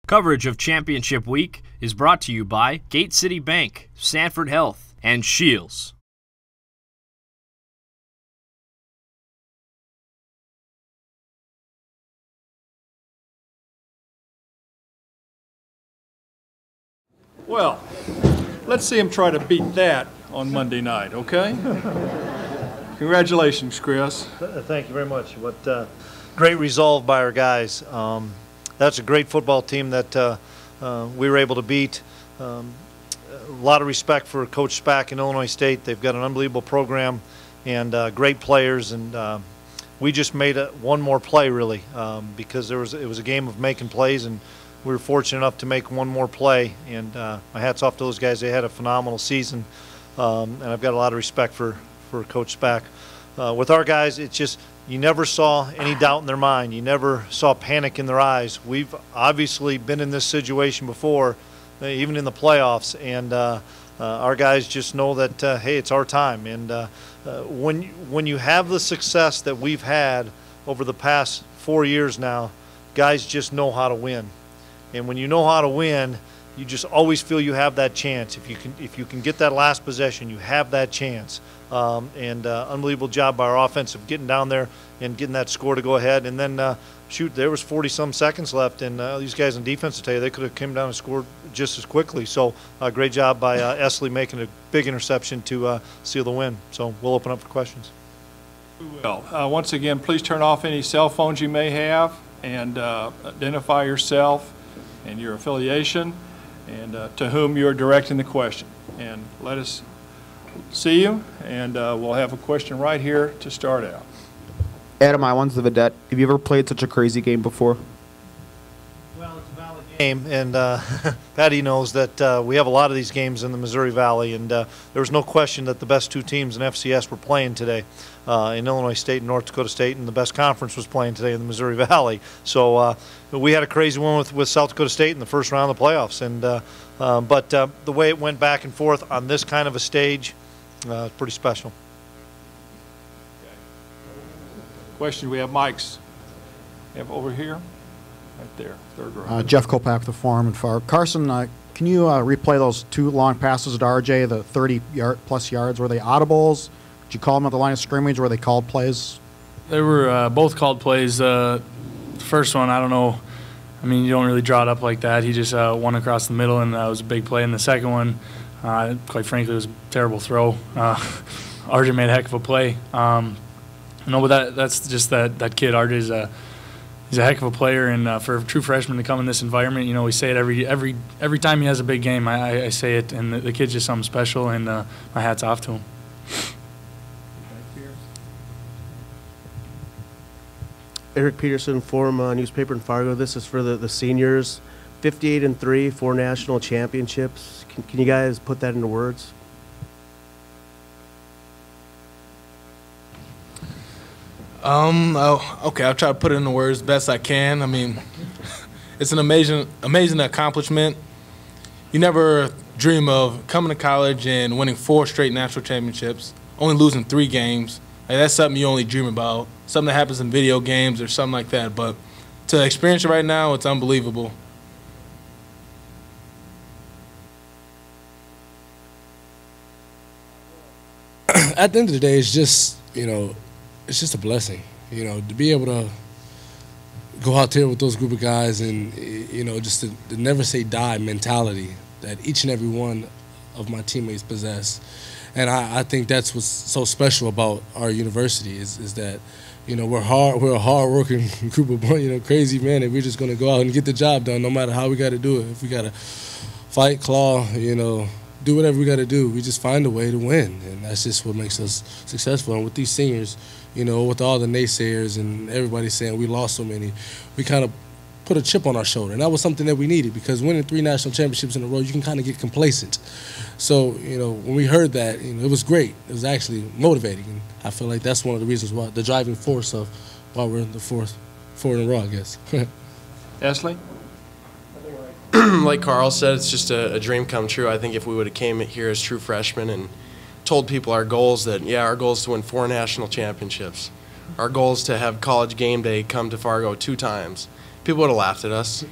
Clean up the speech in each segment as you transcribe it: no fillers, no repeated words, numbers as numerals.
Coverage of Championship Week is brought to you by Gate City Bank, Sanford Health, and Shields. Well, let's see him try to beat that on Monday night, okay? Congratulations, Chris. Thank you very much. What great resolve by our guys. That's a great football team that we were able to beat. A lot of respect for Coach Spack in Illinois State. They've got an unbelievable program and great players, and we just made one more play really because it was a game of making plays, and we were fortunate enough to make one more play. And my hat's off to those guys. They had a phenomenal season, and I've got a lot of respect for Coach Spack. With our guys, it's just you never saw any doubt in their mind. You never saw panic in their eyes. We've obviously been in this situation before, even in the playoffs, and our guys just know that, hey, it's our time. And when you have the success that we've had over the past 4 years now, guys just know how to win. And when you know how to win, you just always feel you have that chance. If you can get that last possession, you have that chance. Unbelievable job by our offense of getting down there and getting that score to go ahead. And then, shoot, there was 40-some seconds left, and these guys on defense, I tell you, they could have come down and scored just as quickly. So great job by Esley making a big interception to seal the win. So we'll open up for questions. We will. Once again, please turn off any cell phones you may have and identify yourself and your affiliation and to whom you're directing the question. And let us see you, and we'll have a question right here to start out. Adam, I one's the Vedette. Have you ever played such a crazy game before? Well, it's a valid game, and Patty knows that we have a lot of these games in the Missouri Valley, and there was no question that the best two teams in FCS were playing today in Illinois State and North Dakota State, and the best conference was playing today in the Missouri Valley. So we had a crazy one with South Dakota State in the first round of the playoffs, and but the way it went back and forth on this kind of a stage, pretty special. Question, we have mics. We have over here, right there, third row. Jeff Kopak, the Forum and Far. Carson, can you replay those two long passes to RJ, the 30-plus yards? Were they audibles? Did you call them at the line of scrimmage? Were they called plays? They were both called plays. The first one, I don't know. I mean, you don't really draw it up like that. He just won across the middle, and that was a big play. And the second one, quite frankly, it was a terrible throw. RJ made a heck of a play. No, but that's just that kid. RJ's he's a heck of a player, and for a true freshman to come in this environment, you know, we say it every time he has a big game. I say it, and the kid's just something special, and my hat's off to him. Eric Peterson, Forum newspaper in Fargo. This is for the seniors. 58-3, 4 national championships. Can you guys put that into words? Okay, I'll try to put it into words best I can. I mean, it's an amazing accomplishment. You never dream of coming to college and winning 4 straight national championships, only losing 3 games. Like, that's something you only dream about, something that happens in video games or something like that. But to experience it right now, it's unbelievable. At the end of the day, it's just, you know, it's just a blessing, you know, to be able to go out there with those group of guys and, you know, just the never say die mentality that each and every one of my teammates possess. And I think that's what's so special about our university is that, you know, we're a hard-working group of, you know, crazy men, and we're just going to go out and get the job done no matter how we got to do it. If we got to fight, claw, you know, do whatever we got to do, we just find a way to win, and that's just what makes us successful. And with these seniors, you know, with all the naysayers and everybody saying we lost so many, we kind of put a chip on our shoulder, and that was something that we needed, because winning 3 national championships in a row, you can kind of get complacent. So, you know, when we heard that, you know, it was great. It was actually motivating, and I feel like that's one of the reasons why, the driving force of why we're in the 4 in a row, I guess. Esley? Like Carl said, it's just a dream come true. I think if we would have came here as true freshmen and told people our goals, that, yeah, our goal is to win 4 national championships. Our goal is to have College Game Day come to Fargo 2 times. People would have laughed at us.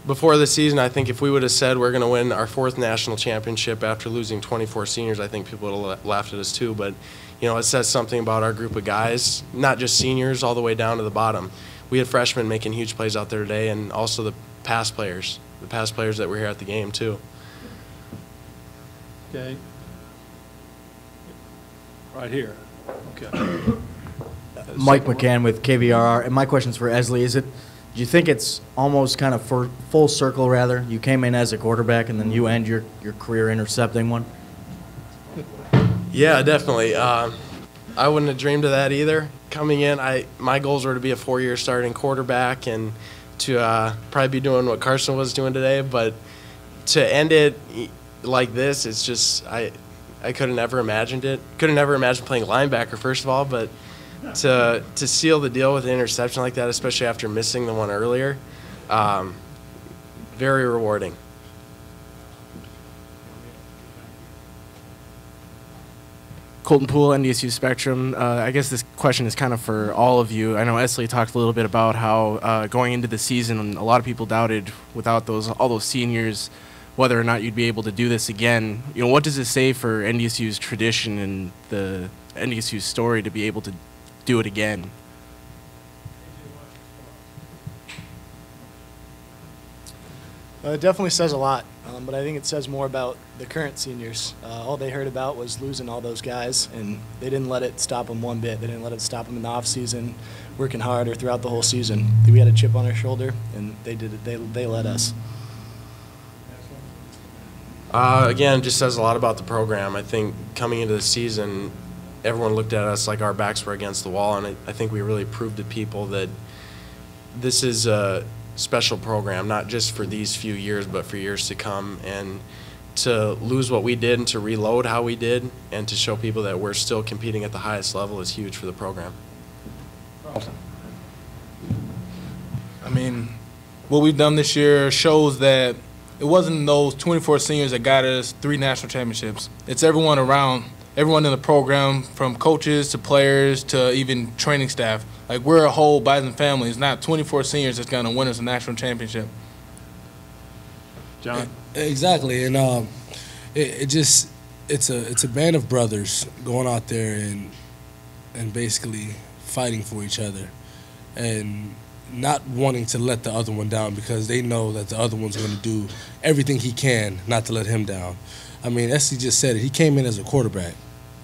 before the season, I think if we would have said we're going to win our 4th national championship after losing 24 seniors, I think people would have laughed at us too. But, you know, it says something about our group of guys, not just seniors, all the way down to the bottom. We had freshmen making huge plays out there today, and also the past players that were here at the game too. Okay. Right here. Okay. Mike McCann with KVRR, and my question's for Esley. Do you think it's almost kind of for full circle, rather? You came in as a quarterback, and then you end your career intercepting one? Yeah, definitely. I wouldn't have dreamed of that either. Coming in, my goals were to be a 4-year starting quarterback and to probably be doing what Carson was doing today. But to end it like this, it's just I could have never imagined it. Could have never imagined playing linebacker, first of all, but to seal the deal with an interception like that, especially after missing the one earlier, very rewarding. Colton Poole, NDSU Spectrum. I guess this question is kind of for all of you. I know Esley talked a little bit about how going into the season, a lot of people doubted without all those seniors whether or not you'd be able to do this again. You know, what does it say for NDSU's tradition and the NDSU story to be able to do it again? It definitely says a lot, but I think it says more about the current seniors. All they heard about was losing all those guys, and they didn't let it stop them one bit. They didn't let it stop them in the off season, working hard, or throughout the whole season. We had a chip on our shoulder, and they did it. They let us. Again, just says a lot about the program. I think coming into the season, everyone looked at us like our backs were against the wall, and I think we really proved to people that this is a special program, not just for these few years, but for years to come. And to lose what we did and to reload how we did and to show people that we're still competing at the highest level is huge for the program. I mean, what we've done this year shows that it wasn't those 24 seniors that got us 3 national championships. It's everyone around, everyone in the program, from coaches to players to even training staff. Like, we're a whole Bison family. It's not 24 seniors that's going to win us a national championship. John? Exactly, and it's a band of brothers going out there and basically fighting for each other and not wanting to let the other one down because they know that the other one's going to do everything he can not to let him down. I mean, Esty just said it. He came in as a quarterback.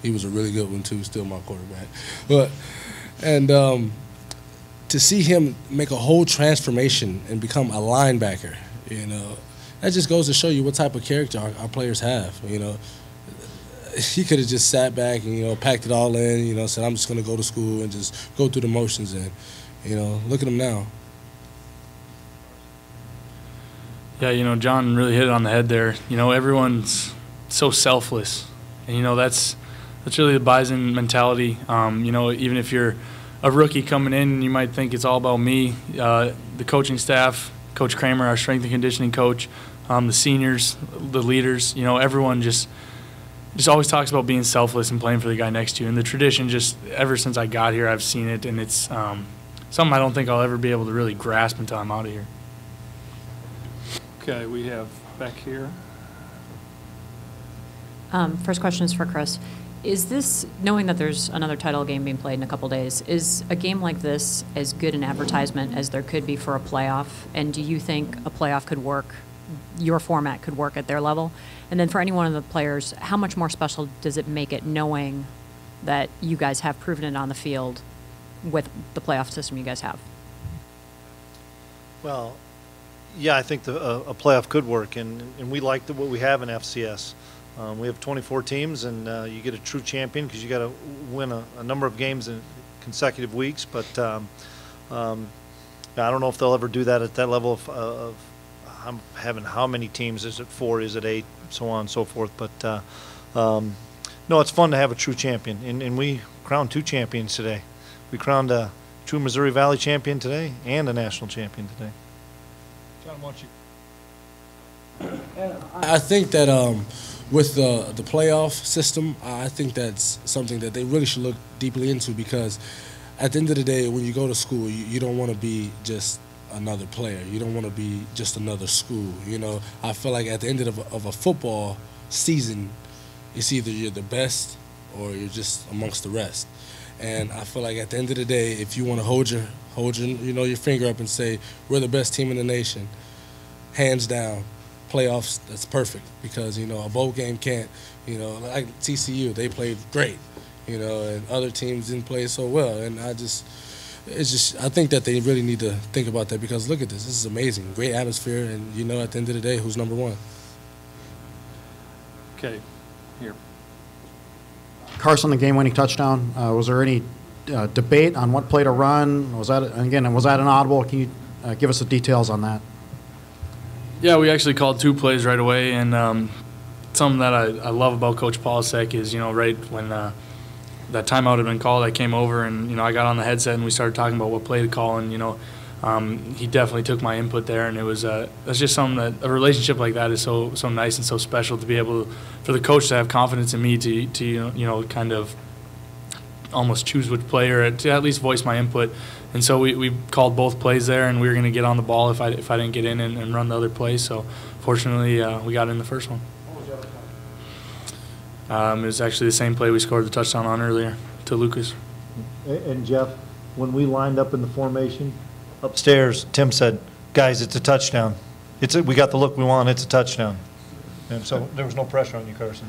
He was a really good one too, still my quarterback. To see him make a whole transformation and become a linebacker, you know, that just goes to show you what type of character our players have. You know, he could have just sat back and, you know, packed it all in, you know, said, I'm just going to go to school and just go through the motions. And, you know, look at him now. Yeah, you know, John really hit it on the head there. You know, everyone's so selfless. And, you know, that's really the Bison mentality. You know, even if you're a rookie coming in, you might think it's all about me. The coaching staff, Coach Kramer, our strength and conditioning coach, the seniors, the leaders, you know, everyone just always talks about being selfless and playing for the guy next to you. And the tradition, just ever since I got here, I've seen it, and it's something I don't think I'll ever be able to really grasp until I'm out of here. Okay, we have back here. First question is for Chris. Is this, knowing that there's another title game being played in a couple days, is a game like this as good an advertisement as there could be for a playoff? And do you think a playoff could work, your format could work at their level? And then for any one of the players, how much more special does it make it knowing that you guys have proven it on the field with the playoff system you guys have? Well, yeah, I think a playoff could work, and we like what we have in FCS. We have 24 teams, and you get a true champion because you got to win a number of games in consecutive weeks. But I don't know if they'll ever do that at that level of having how many teams. Is it 4? Is it 8? So on and so forth. But no, it's fun to have a true champion, and we crowned 2 champions today. We crowned a true Missouri Valley champion today and a national champion today. John, why don't you? I think that with the playoff system, I think that's something that they really should look deeply into, because at the end of the day, when you go to school, you don't want to be just another player. You don't want to be just another school. You know, I feel like at the end of a football season, it's either you're the best or you're just amongst the rest. And I feel like at the end of the day, if you want to hold your your finger up and say we're the best team in the nation, hands down, playoffs, that's perfect, because a bowl game can't. Like TCU, they played great, and other teams didn't play so well. And I think that they really need to think about that, because look at this. This is amazing. Great atmosphere, and at the end of the day, who's number one? Okay, here. Carson, the game-winning touchdown. Was there any debate on what play to run? Was that an audible? Can you give us the details on that? Yeah, we actually called 2 plays right away, and something that I love about Coach Polasek is, right when that timeout had been called, I came over and, I got on the headset and we started talking about what play to call, and, he definitely took my input there, and it's just something that a relationship like that is so nice and so special, to be able for the coach to have confidence in me to kind of almost choose which play, or to at least voice my input. And so we called both plays there, and we were going to get on the ball if I didn't get in and run the other play. So fortunately, we got in the first one. It was actually the same play we scored the touchdown on earlier to Lucas. And Jeff, when we lined up in the formation upstairs, Tim said, "Guys, it's a touchdown. We got the look we want. It's a touchdown." And so there was no pressure on you, Carson.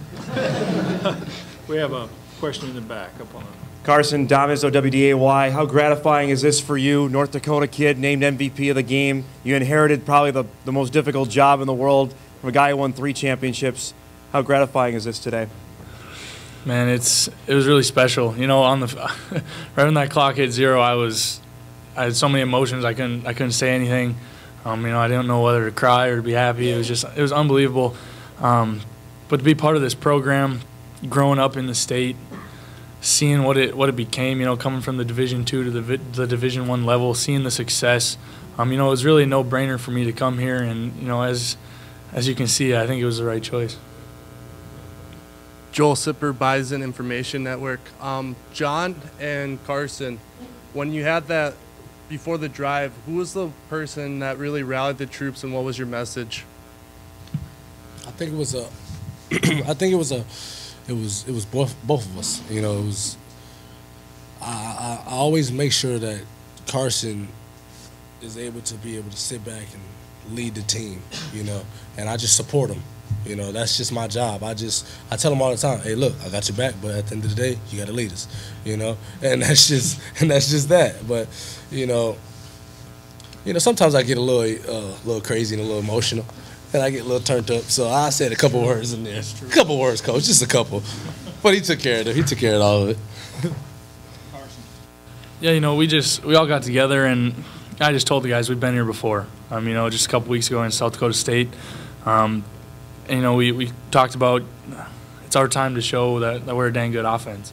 We have a question in the back up on it. Carson, Damas, OWDAY, how gratifying is this for you? North Dakota kid named MVP of the game. You inherited probably the most difficult job in the world from a guy who won 3 championships. How gratifying is this today? Man, it was really special. On the right when that clock hit 0, I had so many emotions. I couldn't say anything. I didn't know whether to cry or to be happy. It was unbelievable. But to be part of this program, growing up in the state, seeing what it became, coming from the Division II to the Division I level, seeing the success, it was really a no-brainer for me to come here. And as you can see, I think it was the right choice. Joel Sipper, Bison Information Network. John and Carson, when you had that before the drive, who was the person that really rallied the troops, and what was your message? I think it was both of us. It was. I always make sure that Carson is able to sit back and lead the team. And I just support him. That's just my job. I tell him all the time, "Hey, look, I got your back, but at the end of the day, you got to lead us." And that's just that. But sometimes I get a little crazy and a little emotional, and I get a little turned up. So I said a couple words in there. A couple words, Coach, just a couple. But he took care of it. He took care of all of it. Yeah, we all got together, and I just told the guys we've been here before. Just a couple weeks ago in South Dakota State. We talked about it's our time to show that we're a dang good offense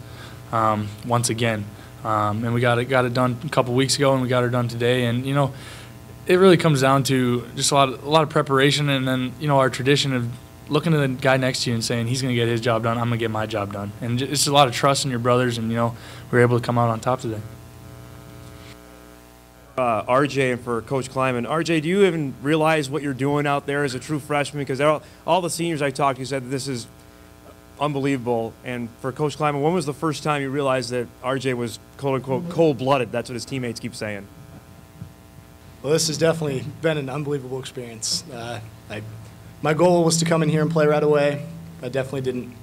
once again. And we got it done a couple weeks ago, and we got it done today. And, it really comes down to just a lot of preparation, and then, our tradition of looking at the guy next to you and saying he's going to get his job done, I'm going to get my job done. And it's a lot of trust in your brothers, and, we were able to come out on top today. RJ, and for Coach Klieman. RJ, do you even realize what you're doing out there as a true freshman? Because all the seniors I talked to said that this is unbelievable. And for Coach Klieman, when was the first time you realized that RJ was quote-unquote cold-blooded? That's what his teammates keep saying. Well, this has definitely been an unbelievable experience. My goal was to come in here and play right away. I definitely didn't,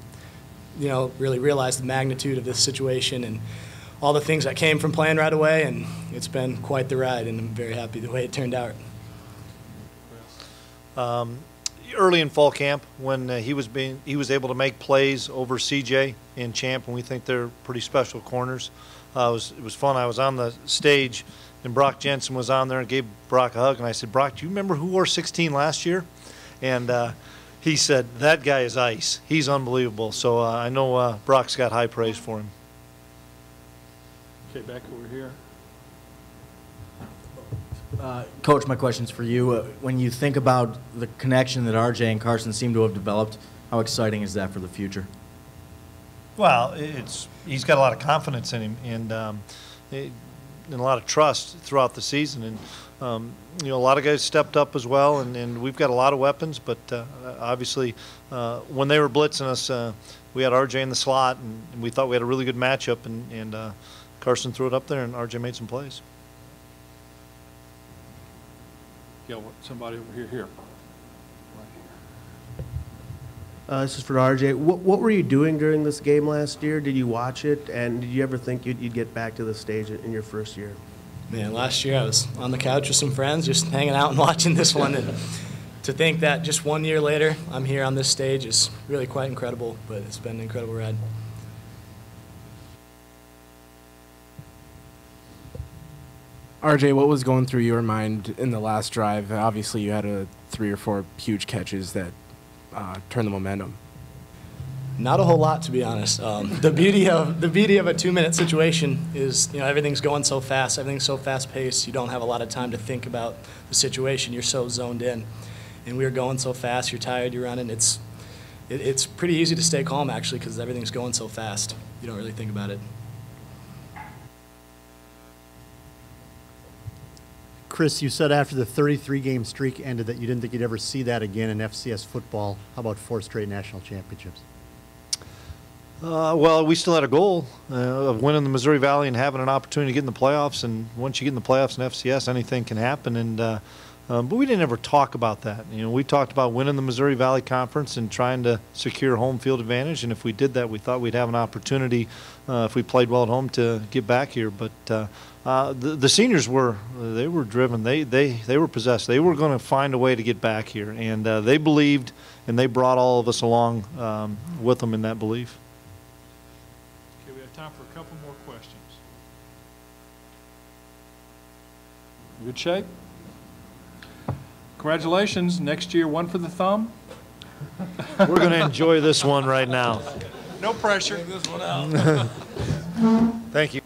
really realize the magnitude of this situation and all the things that came from playing right away, and it's been quite the ride, and I'm very happy the way it turned out. Early in fall camp, when he was able to make plays over CJ and Champ, and we think they're pretty special corners. It was fun. I was on the stage, and Brock Jensen was on there and gave Brock a hug, and I said, "Brock, do you remember who wore 16 last year?" And he said, "That guy is ice. He's unbelievable." So I know Brock's got high praise for him. Okay, back over here. Coach, my question's for you. When you think about the connection that RJ and Carson seem to have developed, how exciting is that for the future? Well, he's got a lot of confidence in him, and and a lot of trust throughout the season. And you know, a lot of guys stepped up as well, and we've got a lot of weapons. But obviously, when they were blitzing us, we had RJ in the slot, and we thought we had a really good matchup. And Carson threw it up there, and RJ made some plays. Yeah, somebody over here. This is for RJ. What were you doing during this game last year? Did you watch it, and did you ever think you'd get back to the stage in your first year? Man, last year I was on the couch with some friends, just hanging out and watching this one. And to think that just 1 year later, I'm here on this stage is really quite incredible. But it's been an incredible ride. RJ, what was going through your mind in the last drive? Obviously, you had 3 or 4 huge catches that turned the momentum. Not a whole lot, to be honest. The beauty of a 2-minute situation is, you know, everything's going so fast, everything's so fast-paced. You don't have a lot of time to think about the situation. You're so zoned in, and we were going so fast. You're tired. You're running. It's pretty easy to stay calm actually because everything's going so fast. You don't really think about it. Chris, you said after the 33-game streak ended that you didn't think you'd ever see that again in FCS football. How about 4 straight national championships? Well, we still had a goal of winning the Missouri Valley and having an opportunity to get in the playoffs. And once you get in the playoffs in FCS, anything can happen. And but we didn't ever talk about that. You know, we talked about winning the Missouri Valley Conference and trying to secure home field advantage. And if we did that, we thought we'd have an opportunity if we played well at home to get back here. But the seniors were driven. They were possessed. They were going to find a way to get back here, and they believed, and they brought all of us along with them in that belief. Okay, we have time for a couple more questions. Good shape. Congratulations. Next year, one for the thumb. We're going to enjoy this one right now. No pressure. Thank you.